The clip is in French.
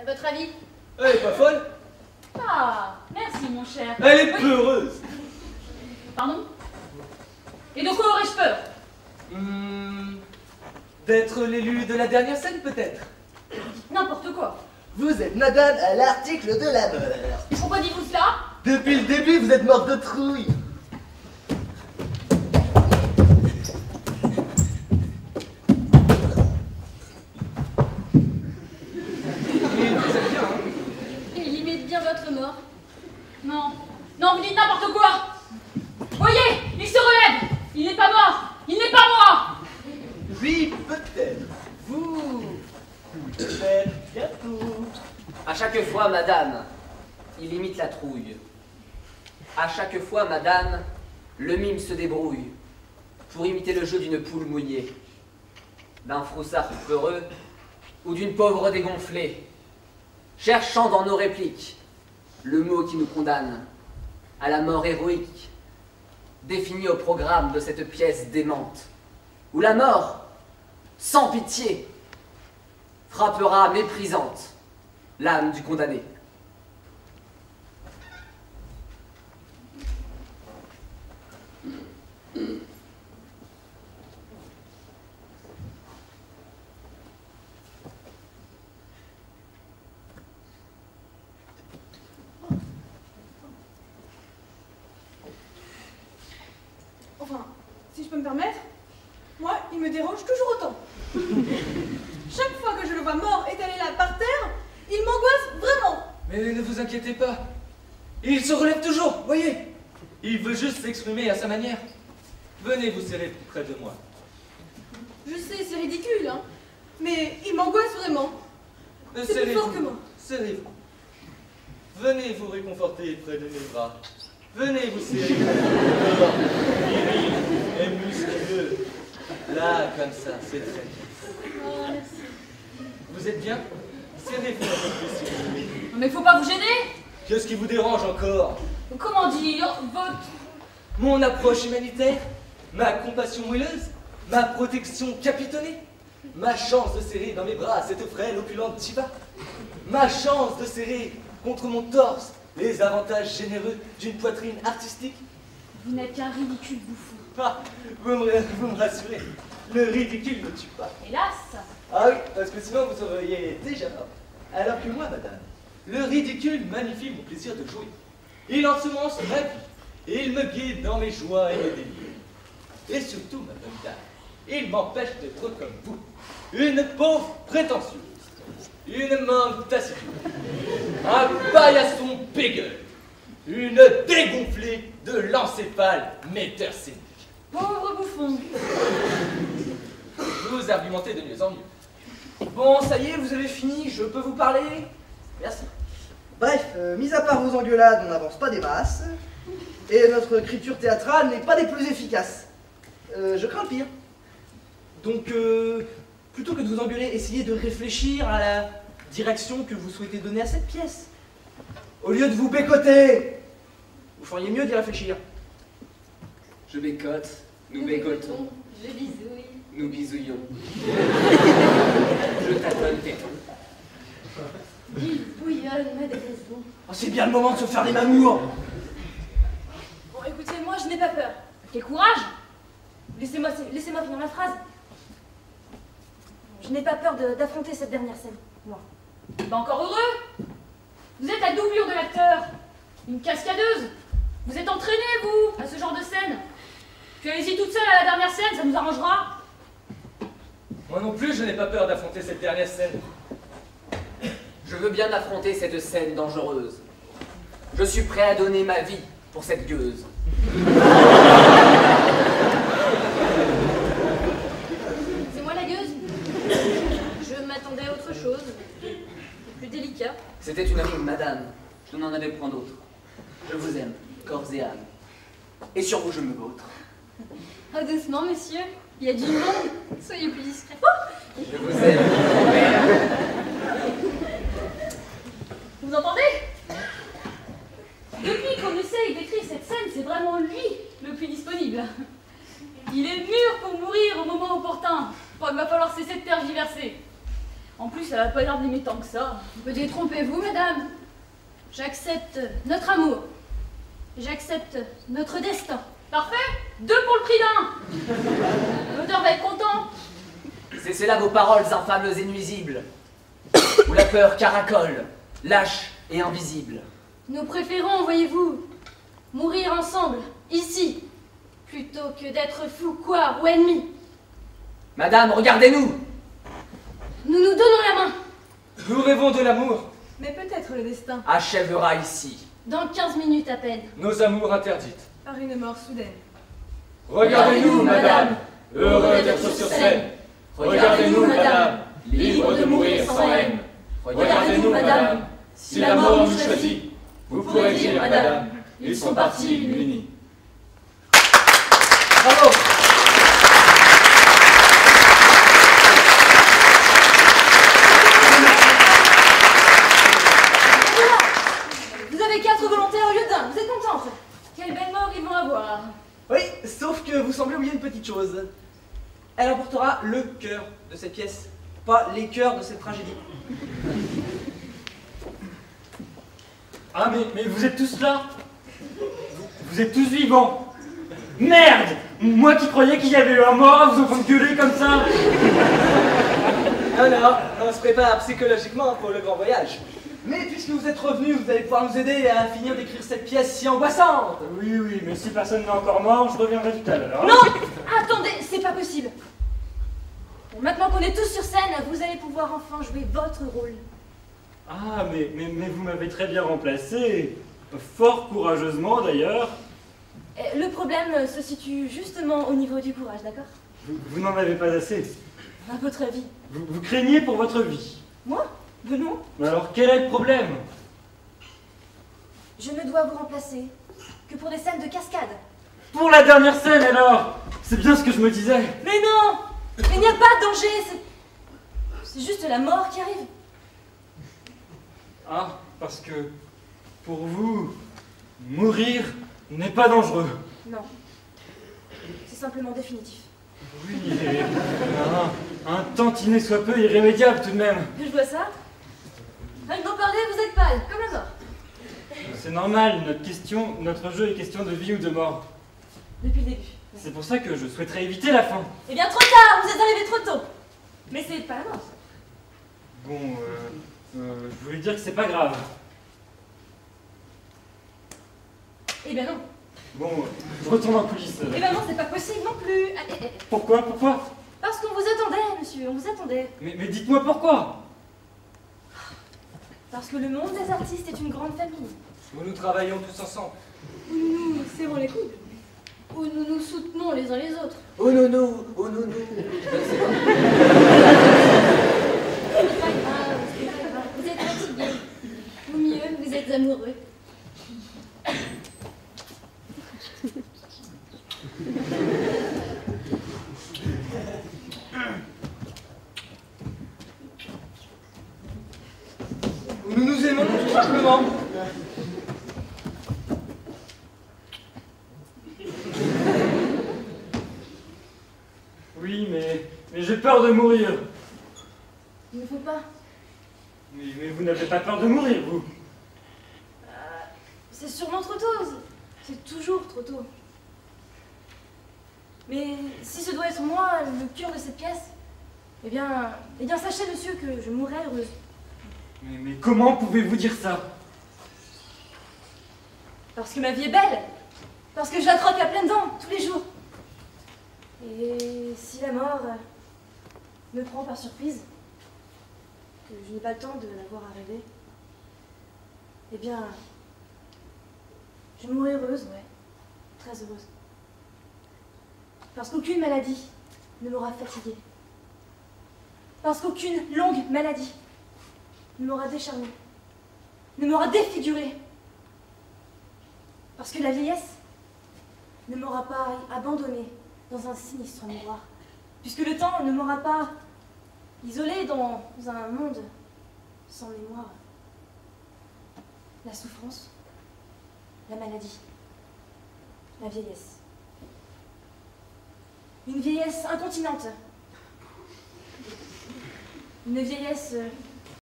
À votre avis? Elle est pas folle? Ah, merci mon cher. Elle est peureuse. Pardon? Et de quoi aurais-je peur? D'être l'élu de la dernière scène, peut-être. N'importe quoi. Vous êtes madame à l'article de la mort. Et pourquoi dites-vous cela? Depuis le début, vous êtes morte de trouille. Il imite bien votre mort. Non, non, vous dites n'importe quoi. Voyez, il se relève. Il n'est pas mort. Il n'est pas moi. Oui, peut-être. Vous. Peut-être bientôt. À chaque fois, madame, il imite la trouille. À chaque fois, madame, le mime se débrouille pour imiter le jeu d'une poule mouillée, d'un froussard peureux ou d'une pauvre dégonflée, cherchant dans nos répliques le mot qui nous condamne à la mort héroïque, définie au programme de cette pièce démente, où la mort, sans pitié, frappera méprisante l'âme du condamné. Enfin, si je peux me permettre, moi, il me dérange toujours autant. Chaque fois que je le vois mort étalé là par terre, il m'angoisse vraiment. Mais ne vous inquiétez pas. Il se relève toujours, voyez. Il veut juste s'exprimer à sa manière. Venez vous serrer plus près de moi. Je sais, c'est ridicule, hein, mais il m'angoisse vraiment. C'est plus fort que moi. Serrez-vous. Venez vous réconforter près de mes bras. Venez vous serrer. Viril et musculeux. Là, comme ça, c'est très bien. Oh, merci. Vous êtes bien? Serrez-vous un peu plus si vous voulez. Mais faut pas vous gêner. Qu'est-ce qui vous dérange encore? Comment dire, votre... Mon approche humanitaire? Ma compassion moelleuse? Ma protection capitonnée? Ma chance de serrer dans mes bras cette frêle opulente diva? Ma chance de serrer contre mon torse les avantages généreux d'une poitrine artistique? Vous n'êtes qu'un ridicule bouffon. Ah, vous me rassurez, le ridicule ne tue pas. Hélas. Ah oui, parce que sinon vous seriez déjà mort. Alors que moi, madame, le ridicule magnifie mon plaisir de jouer. Il ensemence ma vie, et il me guide dans mes joies et mes délires. Et surtout, madame dame, il m'empêche d'être comme vous, une pauvre prétentieuse, une manque taciturne, un paillasson bégueule, une dégonflée de l'encéphale metteur scénique. Pauvre bouffon. Vous argumentez de mieux en mieux. Bon, ça y est, vous avez fini, je peux vous parler? Merci. Bref, mis à part vos engueulades, on n'avance pas des masses. Et notre écriture théâtrale n'est pas des plus efficaces. Je crains le pire. Donc, plutôt que de vous engueuler, essayez de réfléchir à la direction que vous souhaitez donner à cette pièce. Au lieu de vous bécoter, vous feriez mieux d'y réfléchir. Je bécote, nous bécotons, Je bisouille. nous bisouillons. Je tâtonne tes tons. Il bouillonne ma déraison. Oh, c'est bien le moment de se faire les mamours. Bon, écoutez, moi, je n'ai pas peur. Quel courage! Laissez-moi finir ma phrase. Je n'ai pas peur d'affronter cette dernière scène, moi. Bah encore heureux! Vous êtes la doublure de l'acteur, une cascadeuse. Vous êtes entraîné, vous, à ce genre de scène. Puis allez-y toute seule à la dernière scène, ça nous arrangera. Moi non plus, je n'ai pas peur d'affronter cette dernière scène. Je veux bien affronter cette scène dangereuse. Je suis prêt à donner ma vie pour cette gueuse. C'est moi la gueuse. Je m'attendais à autre chose, plus délicat. C'était une rime, madame. Je n'en avais point d'autre. Je vous aime, corps et âme. Et sur vous, je me vautre. Oh, doucement, monsieur. Il y a du monde. Soyez plus discret. Je vous aime. Vous entendez? Depuis qu'on essaye d'écrire cette scène, c'est vraiment lui le plus disponible. Il est mûr pour mourir au moment opportun. Bon, il va falloir cesser de tergiverser. En plus, plus, ça va pas l'air d'aimer tant que ça. Vous détrompez-vous, madame. J'accepte notre amour. J'accepte notre destin. Parfait, 2 pour le prix d'un. L'auteur va être content. C'est là vos paroles infâmes et nuisibles, où la peur caracole, lâche et invisible. Nous préférons, voyez-vous, mourir ensemble, ici, plutôt que d'être fous, quoi, ou ennemis. Madame, regardez-nous! Nous nous donnons la main. Nous rêvons de l'amour, Mais peut-être le destin, Achèvera ici. Dans 15 minutes à peine. nos amours interdites. par une mort soudaine. Regardez-nous, madame, heureux d'être sur scène. Regardez-nous, madame, libre de mourir sans haine. Regardez-nous, madame, si la mort nous choisit, vous pourrez dire, madame, ils sont partis unis. Bravo. Vous avez 4 volontaires au lieu d'un, vous êtes contente? Quelle belle mort ils vont avoir. Oui, sauf que vous semblez oublier une petite chose. Elle emportera le cœur de cette pièce, pas les cœurs de cette tragédie. Ah mais vous êtes tous là? Vous êtes tous vivants? Merde! Moi qui croyais qu'il y avait eu un mort à vous entendre gueuler comme ça! Alors, on se prépare psychologiquement pour le grand voyage. Mais puisque vous êtes revenus, vous allez pouvoir nous aider à finir d'écrire cette pièce si angoissante. Oui, mais si personne n'est encore mort, je reviendrai tout à l'heure. Non! Attendez, c'est pas possible. Bon, maintenant qu'on est tous sur scène, vous allez pouvoir enfin jouer votre rôle. Ah, mais vous m'avez très bien remplacé. Fort courageusement d'ailleurs. Le problème se situe justement au niveau du courage, d'accord? Vous n'en avez pas assez. À votre avis. Vous craignez pour votre vie. Moi? Ben non. Mais alors quel est le problème? Je ne dois vous remplacer que pour des scènes de cascade. Pour la dernière scène alors! C'est bien ce que je me disais. Mais non! Il n'y a pas de danger, c'est juste la mort qui arrive. Ah, parce que pour vous, mourir n'est pas dangereux. Non. C'est simplement définitif. Oui, mais un tantinet soit peu irrémédiable tout de même. Je vois ça. Rien que d'en parler, vous êtes pâle, comme la mort. C'est normal, notre jeu est question de vie ou de mort. Depuis le début. C'est pour ça que je souhaiterais éviter la fin. Eh bien, trop tard, vous êtes arrivé trop tôt. Mais c'est pas la mort. Bon, je voulais dire que c'est pas grave. Eh bien non. Bon, je retourne en coulisses. Eh bien non, c'est pas possible non plus. Allez. Pourquoi? Parce qu'on vous attendait, monsieur, on vous attendait. Mais dites-moi pourquoi? Parce que le monde des artistes est une grande famille. Où nous travaillons tous ensemble. Où nous nous serrons les coudes. Où nous nous soutenons les uns les autres. Oh nounou, oh nounou. C'est pas grave, c'est pas grave. Vous êtes fatigués. Ou mieux, vous êtes amoureux. Nous nous aimons tout simplement. Oui, mais j'ai peur de mourir. Il ne faut pas. Mais vous n'avez pas peur de mourir, vous? C'est sûrement trop tôt. C'est toujours trop tôt. Mais si ce doit être moi le cœur de cette pièce, eh bien sachez, monsieur, que je mourrai heureuse. Mais comment pouvez-vous dire ça? Parce que ma vie est belle. Parce que je la croque à pleines dents, tous les jours. Et si la mort me prend par surprise, que je n'ai pas le temps de la voir arriver, eh bien, je mourrai heureuse, ouais. Très heureuse. Parce qu'aucune maladie ne m'aura fatiguée. Parce qu'aucune longue maladie ne m'aura décharnée, ne m'aura défigurée. Parce que la vieillesse ne m'aura pas abandonnée dans un sinistre miroir. Puisque le temps ne m'aura pas isolée dans un monde sans mémoire. La souffrance, la maladie, la vieillesse. Une vieillesse incontinente. une vieillesse